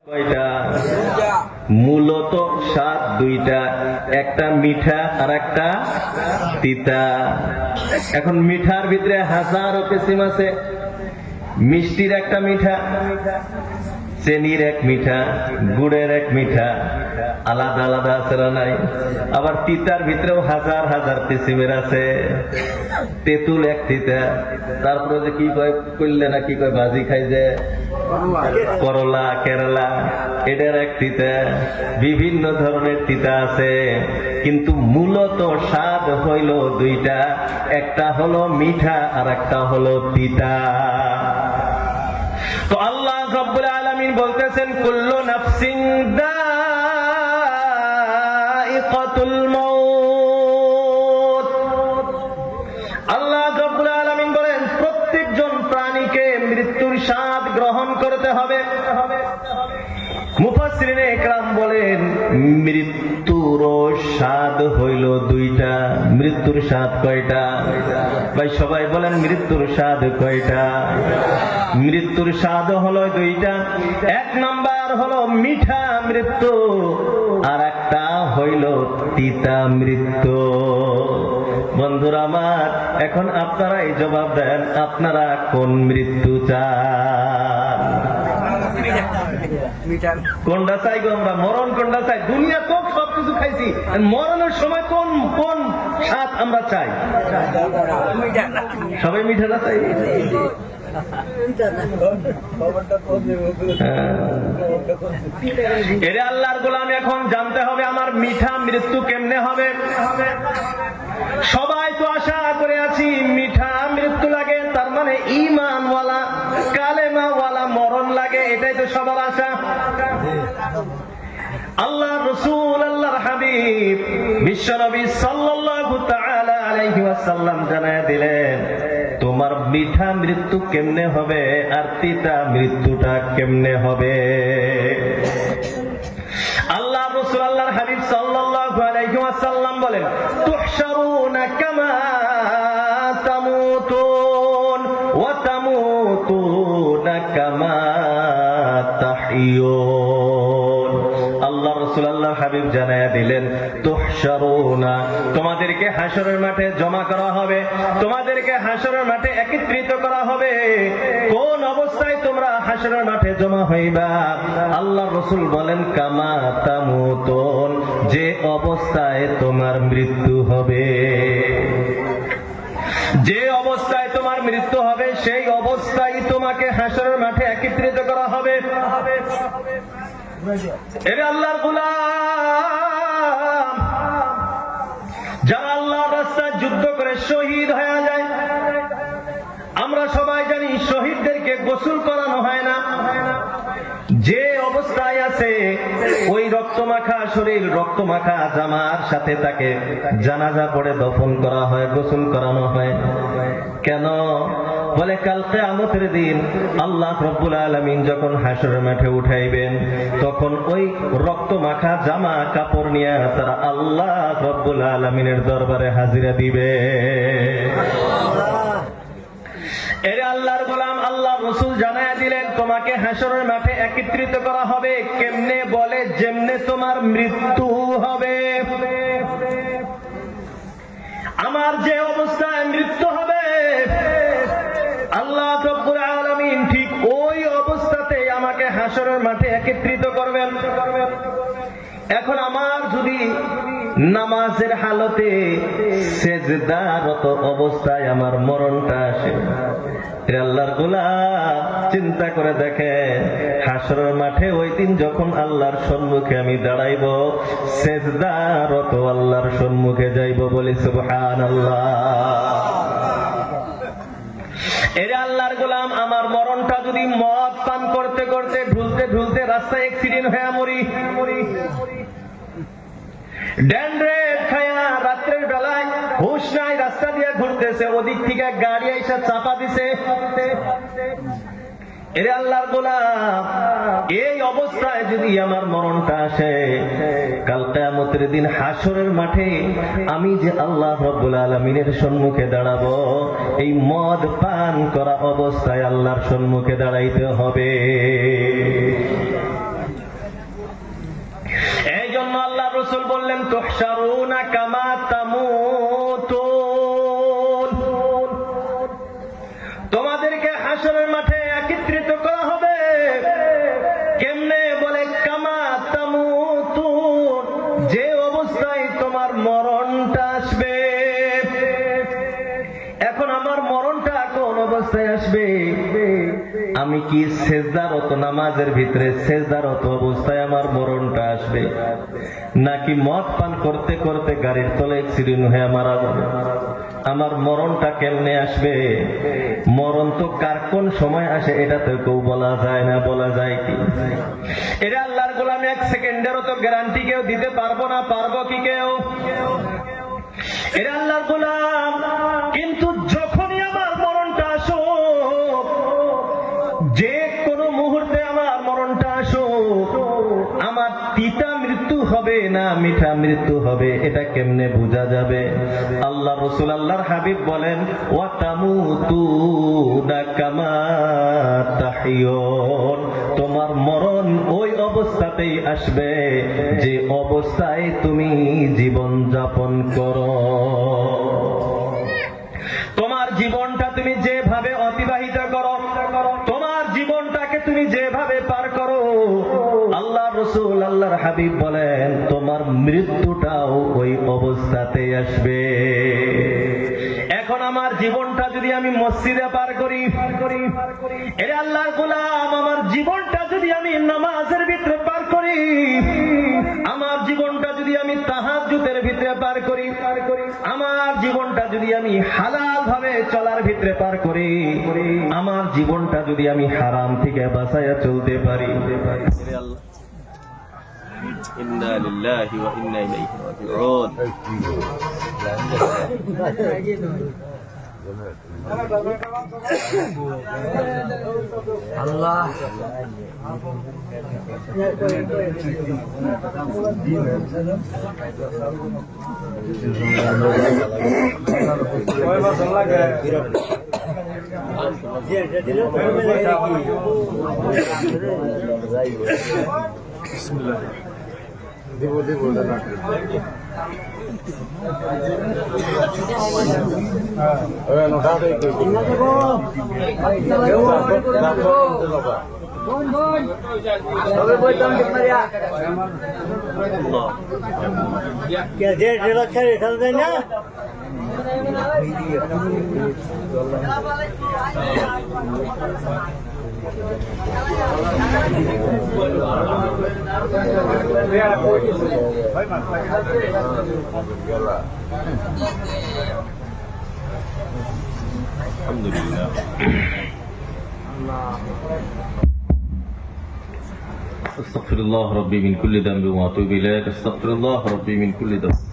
কয়টা? মূলত স্বাদ দুইটা, একটা মিঠা আর একটা তিতা। এখন মিঠার ভিতরে হাজারো কিসিম আছে। মিষ্টির একটা মিঠা, চেনির এক মিঠা, গুড়ের এক মিঠা, আলাদা আলাদা আছে না নাই? আবার তিতার ভিতরেও হাজার হাজার কিসিমের আছে। তেঁতুল এক তিতা, তারপরে যে কি কয় করলে না কি কয় ভাজি খাই যে করলা, কেরালা, এটার এক তিতা। বিভিন্ন ধরনের তিতা আছে, কিন্তু মূলত স্বাদ হইল দুইটা, একটা হলো মিঠা আর একটা হলো তিতা। তো আল্লাহ রাব্বুল আলামিন বলতেছেন কুল্লু নাফসিন যায়িকাতুল মাউত। আল্লাহ রাব্বুল আলামিন বলেন প্রত্যেকজন প্রাণীকে মৃত্যুর স্বাদ গ্রহণ করতে হবে। মুফাসসিরিনে ইকরাম বলেন মৃত্যুর স্বাদ হইল দুইটা। মৃত্যুর স্বাদ কয়টা? ভাই সবাই বলেন মৃত্যুর স্বাদ কয়টা? মৃত্যুর স্বাদ হলো দুইটা। এক নাম্বার হলো মিঠা মৃত্যু, আর একটা হইল তিতা মৃত্যু। বন্ধুরা আমার, এখন আপনারাই জবাব দেন, আপনারা কোন মৃত্যু চান? কোনটা চাই গো আমরা? মরণ কোনটা চাই? দুনিয়া তো সবকিছু খাইছি, মরণের সময় কোন কোন স্বাদ আমরা চাই? সবাই মিঠাটা চাই। এরে আল্লাহর গোলাম, এখন জানতে হবে আমার মিঠা মৃত্যু কেমনে হবে। সবাই তো আশা করে আছি মিঠা মৃত্যু লাগে, তার মানে ঈমানওয়ালা কালেমাওয়ালা মরণ লাগে, এটাই তো সবার আশা। আল্লাহ রাসূল, আল্লাহর হাবিব বিশ্বনবী সাল্লাল্লাহু তাআলা আলাইহি ওয়াসাল্লাম জানায় দিলেন তোমার মিঠা মৃত্যু কেমনে হবে আর তিতা মৃত্যুটা কেমনে হবে। আল্লাহ রাসূল, আল্লাহর হাবিব সাল্লাল্লাহু আলাইহি ওয়াসাল্লাম বলেন তুহশারুনা কামা তামুতুন ওয়া তামুতুনা কামা তাহইয়ুন। আল্লাহ রাসূল, আল্লাহর হাবিব জানায়া দিলেন তুহশারুনা, তোমাদেরকে হাশরের মাঠে জমা করা হবে, তোমাদেরকে হাশরের মাঠে একত্রিত করা হবে। কোন অবস্থায় তোমরা হাশরের মাঠে জমা হইবা? আল্লাহ রাসূল বলেন কামা তামুতুন, যে অবস্থায় তোমার মৃত্যু হবে। যে অবস্থায় তোমার মৃত্যু হবে সেই অবস্থায় তোমাকে হাশরের মাঠে একত্রিত করা হবে। এরে আল্লাহর গোলাম, যারা আল্লাহর রাস্তায় যুদ্ধ করে শহীদ হয়ে যায়, আমরা সবাই জানি শহীদদেরকে গোসল করানো হয় না। যে অবস্থায় আছে ওই রক্তমাখা শরীর, রক্তমাখা জামার সাথে তাকে জানাজা পড়ে দফন করা হয়, গোসল করানো হয়। কেন? বলে কাল কিয়ামতের দিন আল্লাহ রাব্বুল আলামিন যখন হাশরের মাঠে উঠাইবেন, তখন ওই রক্তমাখা জামা কাপড় নিয়ে তারা আল্লাহ রাব্বুল আলামিনের দরবারে হাজিরা দিবে। এরে আল্লাহর গোলাম, আল্লাহ রাসূল জানায়া দিলেন তোমাকে হাশরের মাঠে একত্রিত করা হবে। কেমনে? বলে যেমনে তোমার মৃত্যু হবে। আমার যে অবস্থায় মৃত্যু হবে আল্লাহ রাব্বুল আলামিন ঠিক ওই অবস্থাতে আমাকে হাশরের মাঠে একত্রিত করবেন। এখন আমার যদি নামাজের হালতে সেজদারত অবস্থায় আমার মরণটা আসে, আল্লাহর গোলাম চিন্তা করে দেখে হাশরের মাঠে ওই দিন যখন আল্লাহর সম্মুখে আমি দাঁড়াইব, সেজদারত আল্লাহর সম্মুখে যাইব, বলি সুবহানাল্লাহ। এরে আল্লাহর গোলাম, আমার মরণটা যদি মদ পান করতে করতে ঢুলতে ঢুলতে রাস্তায় অ্যাক্সিডেন্ট হয়ে মরি, ড্যান্ড্রেট খায়া রাত্রের বেলায় হুঁশ নাই, রাস্তা দিয়ে ঘুরতেছে, ওদিক থেকে গাড়ি আইসা চাপা দিছে, এরে আল্লাহর গোলাম এই অবস্থায় যদি আমার মরণটা আসে, কাল কিয়ামতের দিন হাশরের মাঠে আমি যে আল্লাহ রাব্বুল আলামিনের সম্মুখে দাঁড়াবো, এই মদ পান করা অবস্থায় আল্লাহর সম্মুখে দাঁড়াইতে হবে। আমি কি সেজদারত নামাজের ভিতরে সেজদারত অবস্থায় আমার মরণটা আসবে, নাকি মদ পান করতে করতে গাড়ির তলে অ্যাক্সিডেন্ট হয়ে মারা যাবে? আমার মরণটা কেমনে আসবে? মরণ তো কার কোন সময় আসে এটা তো কেউ বলা যায় না। বলা যায় কি? এটা আল্লাহর গোলাম, এক সেকেন্ডেরও তো গ্যারান্টি কেউ দিতে পারবো না। পারবো কি কেউ? এটা আল্লাহর গোলাম। কিন্তু যখনই আমার মরণটা আসো, যে কোনো মুহূর্তে আমার মরণটা আসো, আমার তিতা মৃত্যু হবে না মিঠা মৃত্যু হবে, এটা কেমনে বোঝা যাবে? আল্লাহ রাসূল আল্লাহর হাবিব বলেন, ওয়া তামুতুনা কামা তাহিয়ুন, তোমার মরণ ওই অবস্থাতেই আসবে যে অবস্থায় তুমি জীবন যাপন করো। তোমার জীবনটা তুমি যেভাবে অতিবাহিত করো, তোমার জীবনটাকে তুমি যেভাবে পার করো, আল্লাহ রাসূল আল্লাহর হাবিব বলেন তোমার মৃত্যুটাও ওই অবস্থাতেই আসবে। এখন আমার জীবনটা যদি আমি মসজিদে পার করি, এরে আল্লাহর গোলাম, আমার জীবনটা যদি আমি নামাজের ভিতরে পার করি, আমার জীবনটা যদি আমি তাহাজ্জুদের ভিতরে পার করি, আমার জীবনটা যদি আমি হালাল ভাবে চলার ভিতরে পার করি, আমার জীবনটা যদি আমি হারাম থেকে বাঁচাইয়া চলতে পারি, ইন্না লিল্লাহি ওয়া ইন্না ইলাইহি রাজিউন। আল্লাহ দেব দেব না আলহামদুলিল্লাহ। আস্তাগফিরুল্লাহ রাব্বি মিন কুল্লি যামবি ওয়া আতুবু ইলাইহি। আস্তাগফিরুল্লাহ রাব্বি মিন কুল্লি যামবি।